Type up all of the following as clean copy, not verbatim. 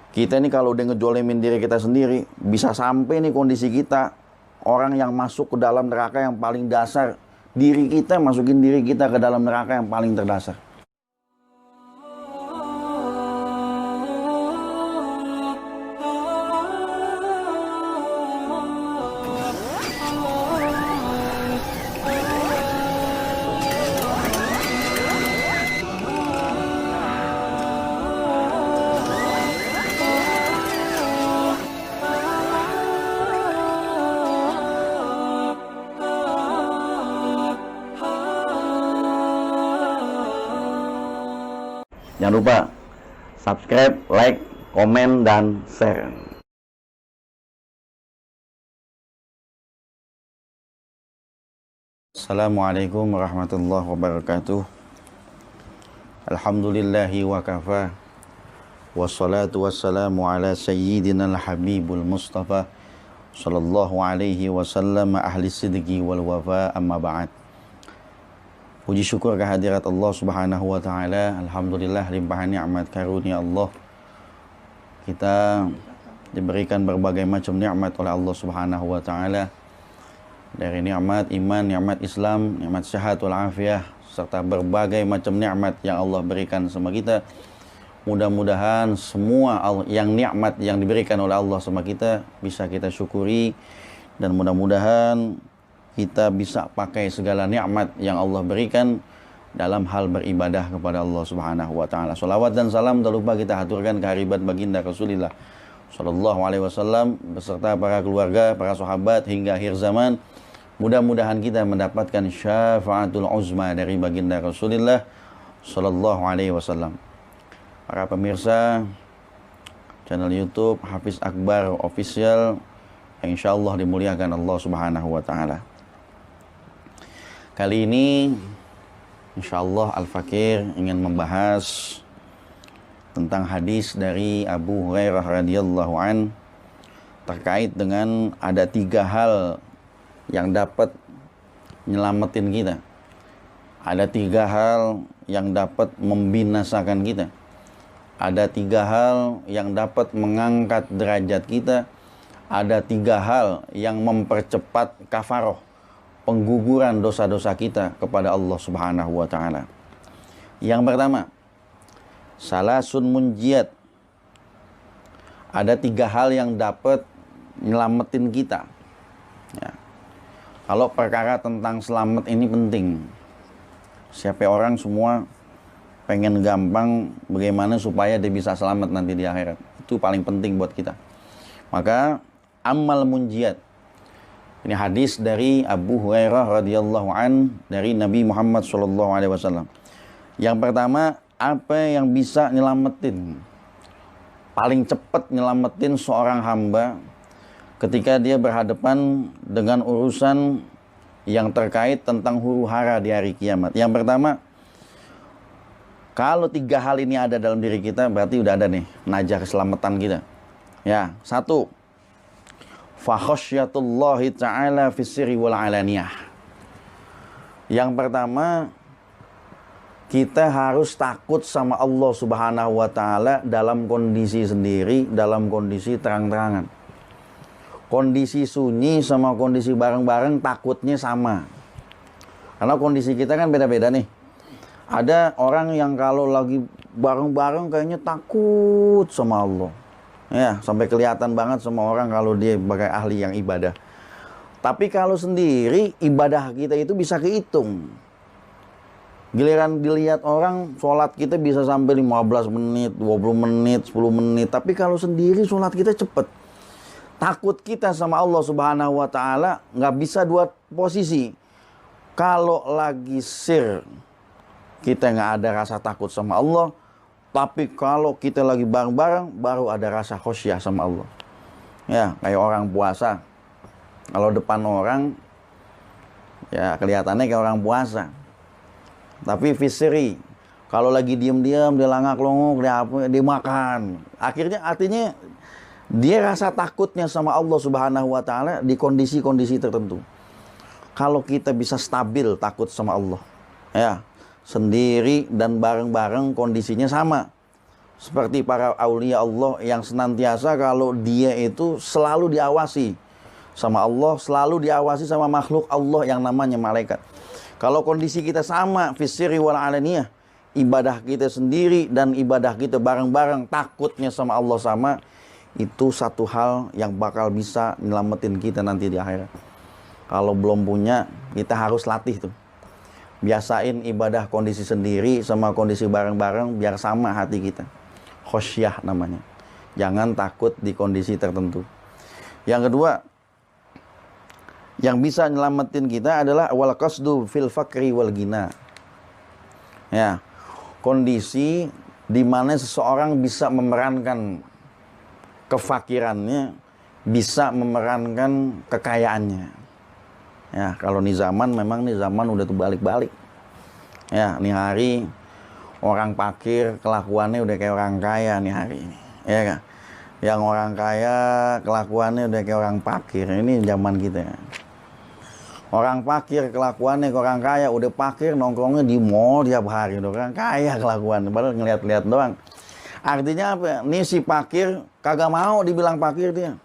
Kita ini kalau udah ngejolimin diri kita sendiri, bisa sampai nih kondisi kita, orang yang masuk ke dalam neraka yang paling dasar, diri kita masukin diri kita ke dalam neraka yang paling terdasar. Jangan lupa subscribe, like, komen, dan share. Assalamualaikum warahmatullahi wabarakatuh. Alhamdulillahi wa kafa. Wassalatu wassalamu ala sayyidina al-habibul mustafa sallallahu alaihi wasallam ahli sidqi wal wafa, amma ba'd. Puji syukur kehadirat Allah Subhanahu wa taala. Alhamdulillah, limpahan nikmat karunia Allah. Kita diberikan berbagai macam nikmat oleh Allah Subhanahu wa taala. Dari nikmat iman, nikmat Islam, nikmat sehat wal afiah, serta berbagai macam nikmat yang Allah berikan sama kita. Mudah-mudahan semua yang nikmat yang diberikan oleh Allah sama kita bisa kita syukuri, dan mudah-mudahan kita bisa pakai segala nikmat yang Allah berikan dalam hal beribadah kepada Allah Subhanahu wa taala. Shalawat dan salam tak lupa kita haturkan kehadirat baginda Rasulullah sallallahu alaihi wasallam beserta para keluarga, para sahabat hingga akhir zaman. Mudah-mudahan kita mendapatkan syafaatul uzma dari baginda Rasulullah sallallahu alaihi wasallam. Para pemirsa channel YouTube Hafiz Akbar Official yang insyaallah dimuliakan Allah Subhanahu wa taala. Kali ini insyaallah Al-Fakir ingin membahas tentang hadis dari Abu Hurairah radhiyallahu an terkait dengan ada 3 hal yang dapat nyelamatin kita. Ada 3 hal yang dapat membinasakan kita. Ada 3 hal yang dapat mengangkat derajat kita. Ada 3 hal yang mempercepat kafaroh, pengguguran dosa-dosa kita kepada Allah Subhanahu wa taala. Yang pertama, salasun munjiat. Ada 3 hal yang dapat nyelamatin kita. Ya. Kalau perkara tentang selamat ini penting. Siapa orang semua pengen gampang bagaimana supaya dia bisa selamat nanti di akhirat. Itu paling penting buat kita. Maka amal munjiat. Ini hadis dari Abu Hurairah radhiyallahu an dari Nabi Muhammad sallallahu alaihi wasallam. Yang pertama, apa yang bisa nyelamatin, paling cepat nyelamatin seorang hamba ketika dia berhadapan dengan urusan yang terkait tentang huru-hara di hari kiamat. Yang pertama, kalau 3 hal ini ada dalam diri kita, berarti udah ada nih najah keselamatan kita. Ya, 1, fa khasyatullahi ta'ala fis sirri wal alaniyah. Yang pertama, kita harus takut sama Allah Subhanahu wa taala dalam kondisi sendiri, dalam kondisi terang-terangan. Kondisi sunyi sama kondisi bareng-bareng takutnya sama. Karena kondisi kita kan beda-beda nih. Ada orang yang kalau lagi bareng-bareng kayaknya takut sama Allah. Ya, sampai kelihatan banget sama orang kalau dia sebagai ahli yang ibadah. Tapi kalau sendiri, ibadah kita itu bisa kehitung. Giliran dilihat orang, sholat kita bisa sampai 15 menit, 20 menit, 10 menit. Tapi kalau sendiri, sholat kita cepet. Takut kita sama Allah Subhanahu wa ta'ala nggak bisa 2 posisi. Kalau lagi sir, kita nggak ada rasa takut sama Allah. Tapi kalau kita lagi bareng-bareng, baru ada rasa khosyah sama Allah. Ya, kayak orang puasa. Kalau depan orang, ya kelihatannya kayak orang puasa. Tapi fisiri, kalau lagi diam-diam, dia langak-longok, dia makan. Artinya dia rasa takutnya sama Allah Subhanahu wa ta'ala di kondisi-kondisi tertentu. Kalau kita bisa stabil takut sama Allah, ya, sendiri dan bareng-bareng kondisinya sama. Seperti para aulia Allah yang senantiasa kalau dia itu selalu diawasi sama Allah, selalu diawasi sama makhluk Allah yang namanya malaikat. Kalau kondisi kita sama, fisiri wal alaniyah, ibadah kita sendiri dan ibadah kita bareng-bareng, takutnya sama Allah sama, itu satu hal yang bakal bisa nyelamatin kita nanti di akhirat. Kalau belum punya, kita harus latih tuh. Biasain ibadah kondisi sendiri sama kondisi bareng-bareng biar sama hati kita. Khosyah namanya. Jangan takut di kondisi tertentu. Yang kedua, yang bisa nyelamatin kita adalah wal qasdu fil fakri wal gina. Ya, kondisi di mana seseorang bisa memerankan kefakirannya, bisa memerankan kekayaannya. Ya, kalau nih zaman memang nih zaman udah tuh balik-balik. Ya, nih hari orang fakir kelakuannya udah kayak orang kaya nih hari ini. Ya kan? Yang orang kaya kelakuannya udah kayak orang fakir. Ini zaman kita. Orang fakir kelakuannya ke orang kaya, udah fakir nongkrongnya di mall tiap hari. Orang kaya kelakuannya, padahal ngeliat-liat doang. Artinya apa? Nih si fakir kagak mau dibilang fakir dia.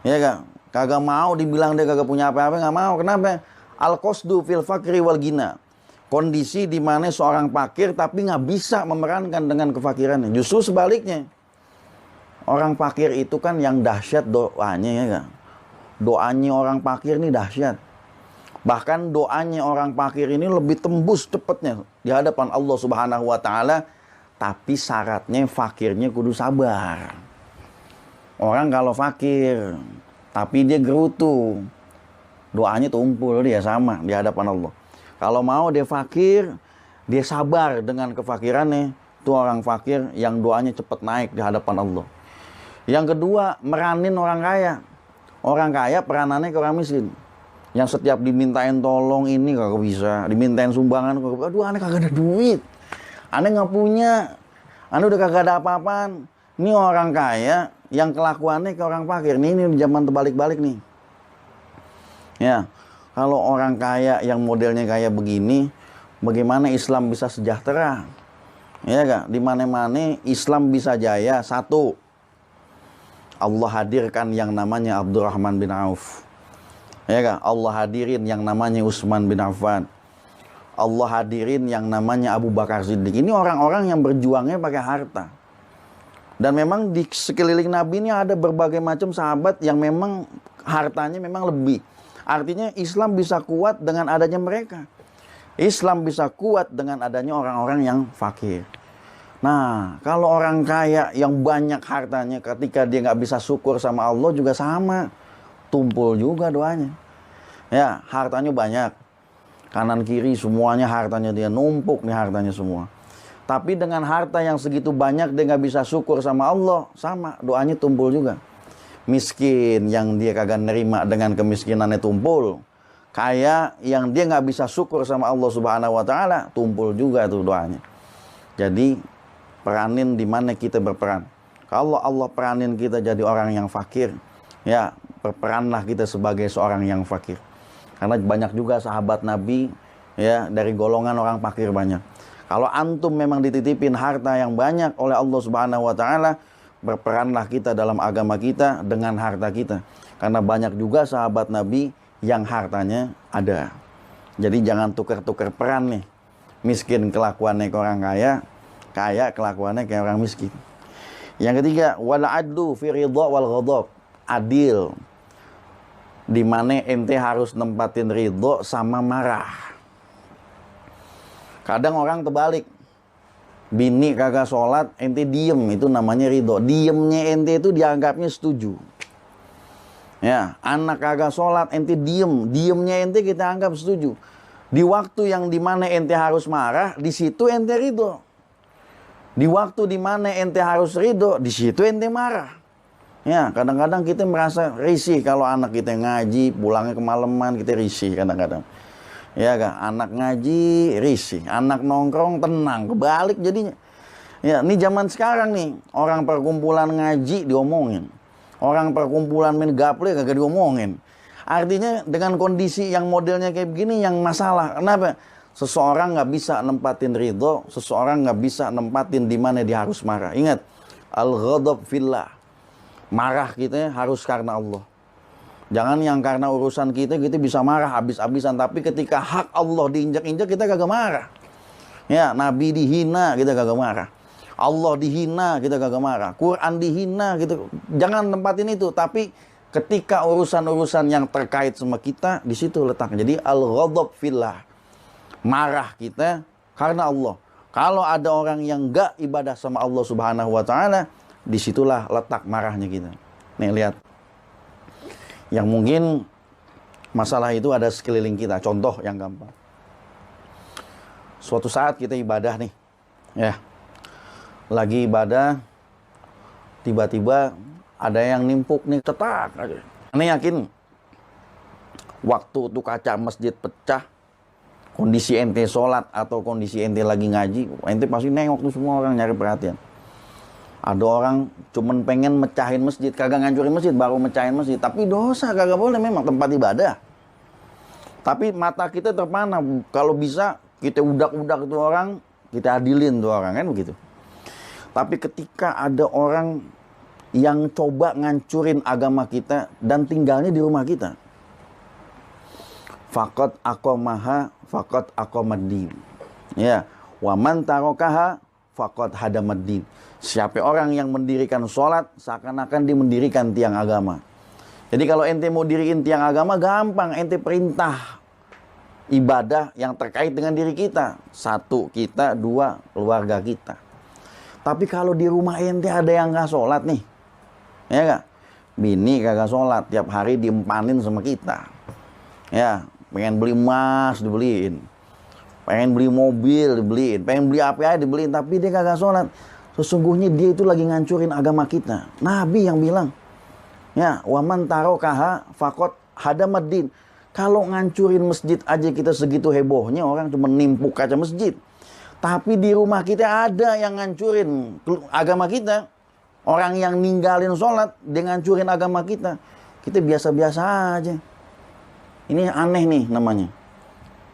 Ya kan? Kagak mau dibilang dia kagak punya apa-apa, nggak mau. Kenapa? Al-qasdu fil fakri wal gina. Kondisi di mana seorang fakir tapi nggak bisa memerankan dengan kefakirannya. Justru sebaliknya. Orang fakir itu kan yang dahsyat doanya, ya kan? Doanya orang fakir ini dahsyat. Bahkan doanya orang fakir ini lebih tembus cepatnya di hadapan Allah Subhanahu wa taala, tapi syaratnya fakirnya kudu sabar. Orang kalau fakir tapi dia gerutu, doanya tumpul dia sama di hadapan Allah. Kalau mau dia fakir, dia sabar dengan kefakirannya, itu orang fakir yang doanya cepat naik di hadapan Allah. Yang kedua, meranin orang kaya. Orang kaya peranannya ke orang miskin. Yang setiap dimintain tolong ini kagak bisa, dimintain sumbangan kagak, aduh aneh kagak ada duit, aneh nggak punya, aneh udah kagak ada apa-apaan. Ini orang kaya yang kelakuannya ke orang fakir. Ini zaman terbalik-balik nih. Ya, kalau orang kaya yang modelnya kayak begini, bagaimana Islam bisa sejahtera? Ya kan? Di mana-mana Islam bisa jaya. Satu, Allah hadirkan yang namanya Abdurrahman bin Auf. Ya kan? Allah hadirin yang namanya Utsman bin Affan. Allah hadirin yang namanya Abu Bakar Siddiq. Ini orang-orang yang berjuangnya pakai harta. Dan memang di sekeliling Nabi ini ada berbagai macam sahabat yang memang hartanya memang lebih. Artinya Islam bisa kuat dengan adanya mereka. Islam bisa kuat dengan adanya orang-orang yang fakir. Nah, kalau orang kaya yang banyak hartanya ketika dia nggak bisa syukur sama Allah juga sama. Tumpul juga doanya. Ya, hartanya banyak. Kanan kiri semuanya hartanya dia, numpuk nih hartanya semua. Tapi dengan harta yang segitu banyak dia nggak bisa syukur sama Allah, sama doanya tumpul juga. Miskin yang dia kagak nerima dengan kemiskinannya tumpul. Kaya yang dia nggak bisa syukur sama Allah Subhanahu wa taala, tumpul juga tuh doanya. Jadi peranin di mana kita berperan. Kalau Allah peranin kita jadi orang yang fakir, ya berperanlah kita sebagai seorang yang fakir. Karena banyak juga sahabat Nabi ya dari golongan orang fakir banyak. Kalau antum memang dititipin harta yang banyak oleh Allah Subhanahu wa taala, berperanlah kita dalam agama kita dengan harta kita. Karena banyak juga sahabat Nabi yang hartanya ada. Jadi jangan tukar-tukar peran nih. Miskin kelakuannya ke orang kaya, kaya kelakuannya kayak orang miskin. Yang ketiga, wal adlu fi ridha wal ghadab. Adil. Di mana ente harus nempatin ridho sama marah. Kadang orang terbalik. Bini kagak sholat, ente diem, itu namanya ridho. Diemnya ente itu dianggapnya setuju. Ya, anak kagak sholat, ente diem, diemnya ente kita anggap setuju. Di waktu yang dimana ente harus marah, di situ ente ridho. Di waktu dimana ente harus ridho, di situ ente marah. Ya, kadang-kadang kita merasa risih kalau anak kita ngaji, pulangnya kemalaman, kita risih kadang-kadang. Ya kan, anak ngaji, risih. Anak nongkrong, tenang. Kebalik jadinya. Ya, ini zaman sekarang nih, orang perkumpulan ngaji diomongin. Orang perkumpulan main gaple kagak diomongin. Artinya dengan kondisi yang modelnya kayak begini yang masalah. Kenapa? seseorang nggak bisa nempatin ridho, seseorang nggak bisa nempatin di mana dia harus marah. Ingat, al-ghadab fillah. Marah kita harus karena Allah. Jangan yang karena urusan kita bisa marah habis-habisan, tapi ketika hak Allah diinjak-injak kita kagak marah. Ya, Nabi dihina kita kagak marah. Allah dihina kita kagak marah. Quran dihina gitu. Jangan nempatin itu, tapi ketika urusan-urusan yang terkait sama kita, di situ letaknya. Jadi al-ghadab fillah. Marah kita karena Allah. Kalau ada orang yang enggak ibadah sama Allah Subhanahu wa taala, disitulah letak marahnya kita. Nih lihat. Yang mungkin masalah itu ada sekeliling kita. Contoh yang gampang. Suatu saat kita ibadah nih. Ya. Lagi ibadah, tiba-tiba ada yang nimpuk nih, cetak aja. Ini yakin waktu tuh kaca masjid pecah, kondisi ente sholat atau kondisi ente lagi ngaji, ente pasti nengok tuh, semua orang nyari perhatian. Ada orang cuman pengen mecahin masjid, kagak ngancurin masjid, baru mecahin masjid. Tapi dosa, kagak boleh, memang tempat ibadah. Tapi mata kita terpana, kalau bisa kita udak-udak itu orang, kita adilin tuh orang, kan begitu. Tapi ketika ada orang yang coba ngancurin agama kita dan tinggalnya di rumah kita, faqad aqamaha faqad aqamaddin. Ya, wa man tarokaha faqad hadamaddin. Siapa orang yang mendirikan sholat, seakan-akan dia mendirikan tiang agama. Jadi kalau ente mau diriin tiang agama, gampang. Ente perintah ibadah yang terkait dengan diri kita. Satu, kita. Dua, keluarga kita. Tapi kalau di rumah ente ada yang gak sholat nih, ya gak? Bini kagak sholat, tiap hari diempanin sama kita. Ya, pengen beli emas dibeliin, pengen beli mobil dibeliin, pengen beli apa aja dibeliin, tapi dia kagak sholat. Sesungguhnya dia itu lagi ngancurin agama kita. Nabi yang bilang, ya, waman tarokaha faqad hadamaddin. Kalau ngancurin masjid aja kita segitu hebohnya, orang cuma nimpuk kaca masjid. Tapi di rumah kita ada yang ngancurin agama kita. Orang yang ninggalin sholat, dia ngancurin agama kita. Kita biasa-biasa aja. Ini aneh nih namanya.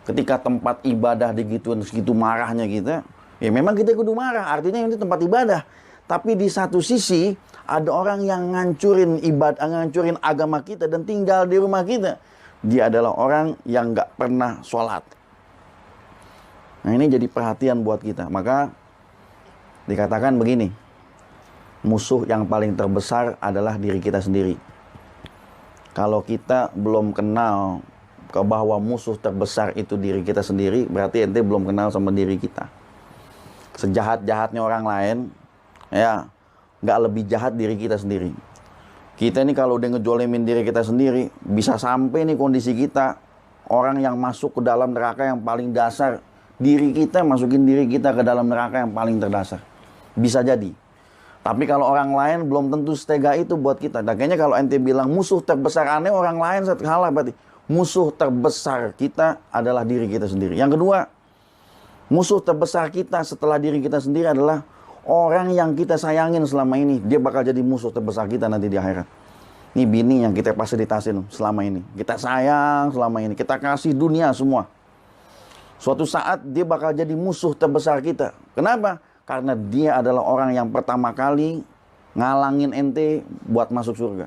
Ketika tempat ibadah digituin segitu marahnya kita, ya memang kita kudu marah. Artinya ini tempat ibadah. Tapi di satu sisi ada orang yang ngancurin ibadah, ngancurin agama kita dan tinggal di rumah kita. Dia adalah orang yang nggak pernah sholat. Nah ini jadi perhatian buat kita. Maka dikatakan begini, musuh yang paling terbesar adalah diri kita sendiri. Kalau kita belum kenal ke bahwa musuh terbesar itu diri kita sendiri, berarti ente belum kenal sama diri kita. Sejahat-jahatnya orang lain, ya, nggak lebih jahat diri kita sendiri. Kita ini kalau udah ngejolimin diri kita sendiri, bisa sampai nih kondisi kita, orang yang masuk ke dalam neraka yang paling dasar, diri kita masukin diri kita ke dalam neraka yang paling terdasar. Bisa jadi. Tapi kalau orang lain belum tentu setega itu buat kita. Dan kayaknya kalau ente bilang musuh terbesar aneh, orang lain salah berarti. Musuh terbesar kita adalah diri kita sendiri. Yang kedua, musuh terbesar kita setelah diri kita sendiri adalah orang yang kita sayangin selama ini. Dia bakal jadi musuh terbesar kita nanti di akhirat. Ini bini yang kita fasilitasin selama ini. Kita sayang selama ini. Kita kasih dunia semua. Suatu saat dia bakal jadi musuh terbesar kita. Kenapa? Karena dia adalah orang yang pertama kali ngalangin ente buat masuk surga.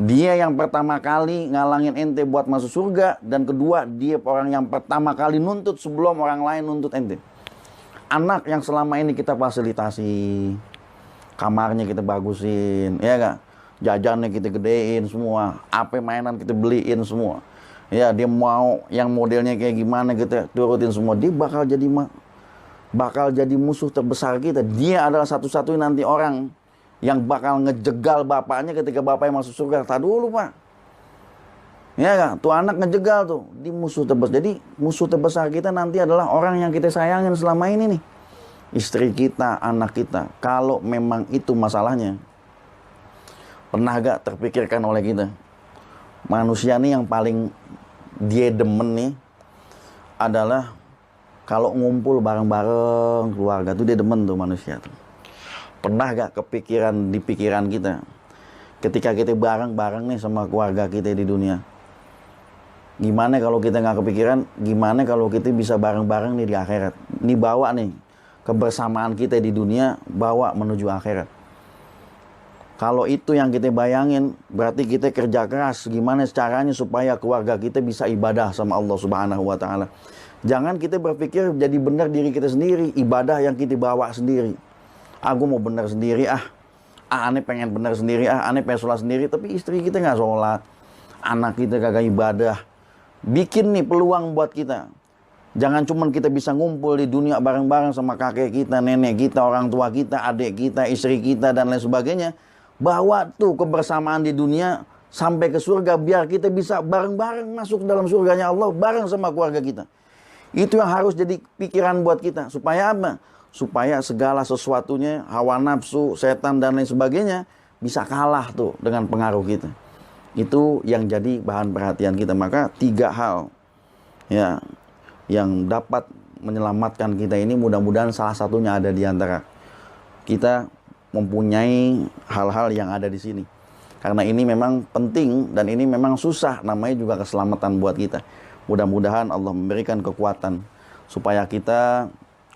Dia yang pertama kali ngalangin ente buat masuk surga. Dan kedua, dia orang yang pertama kali nuntut sebelum orang lain nuntut ente. Anak yang selama ini kita fasilitasi, kamarnya kita bagusin, ya gak? Jajannya kita gedein semua, apa mainan kita beliin semua. Ya, dia mau yang modelnya kayak gimana kita turutin semua. Dia bakal jadi musuh terbesar kita. Dia adalah satu-satunya nanti orang yang bakal ngejegal bapaknya ketika bapaknya masuk surga. Tak dulu pak, ya kan? Tuh anak ngejegal tuh, di musuh terbesar. Jadi musuh terbesar kita nanti adalah orang yang kita sayangin selama ini nih, istri kita, anak kita. Kalau memang itu masalahnya, pernah gak terpikirkan oleh kita, manusia nih yang paling dia demen nih adalah kalau ngumpul bareng-bareng keluarga tuh dia demen tuh manusia tuh. Pernah gak kepikiran di pikiran kita ketika kita bareng-bareng nih sama keluarga kita di dunia, Gimana kalau kita nggak kepikiran, gimana kalau kita bisa bareng-bareng nih di akhirat. Ini bawa nih kebersamaan kita di dunia, bawa menuju akhirat. Kalau itu yang kita bayangin, berarti kita kerja keras. Gimana caranya supaya keluarga kita bisa ibadah sama Allah Subhanahu wa Ta'ala. Jangan kita berpikir jadi benar diri kita sendiri, ibadah yang kita bawa sendiri. Aku mau benar sendiri, aneh pengen benar sendiri, aneh pengen sholat sendiri, tapi istri kita nggak sholat, anak kita kagak ibadah. Bikin nih peluang buat kita. Jangan cuman kita bisa ngumpul di dunia bareng-bareng sama kakek kita, nenek kita, orang tua kita, adik kita, istri kita, dan lain sebagainya. Bawa tuh kebersamaan di dunia sampai ke surga, biar kita bisa bareng-bareng masuk dalam surganya Allah, bareng sama keluarga kita. Itu yang harus jadi pikiran buat kita. Supaya apa? Supaya segala sesuatunya, hawa nafsu, setan, dan lain sebagainya, bisa kalah tuh dengan pengaruh kita. Itu yang jadi bahan perhatian kita. Maka 3 hal ya yang dapat menyelamatkan kita ini, mudah-mudahan salah satunya ada di antara kita mempunyai hal-hal yang ada di sini. Karena ini memang penting dan ini memang susah, namanya juga keselamatan buat kita. Mudah-mudahan Allah memberikan kekuatan supaya kita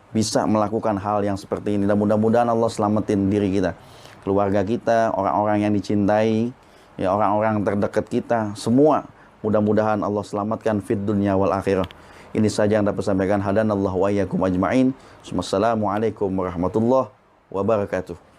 bisa melakukan hal yang seperti ini. Dan mudah-mudahan Allah selamatin diri kita, keluarga kita, orang-orang yang dicintai, ya orang-orang terdekat kita, semua. Mudah-mudahan Allah selamatkan fid dunya wal akhirah. Ini saja yang dapat sampaikan. Hadanallahu wa iyyakum ajma'in. Wassalamualaikum warahmatullahi wabarakatuh.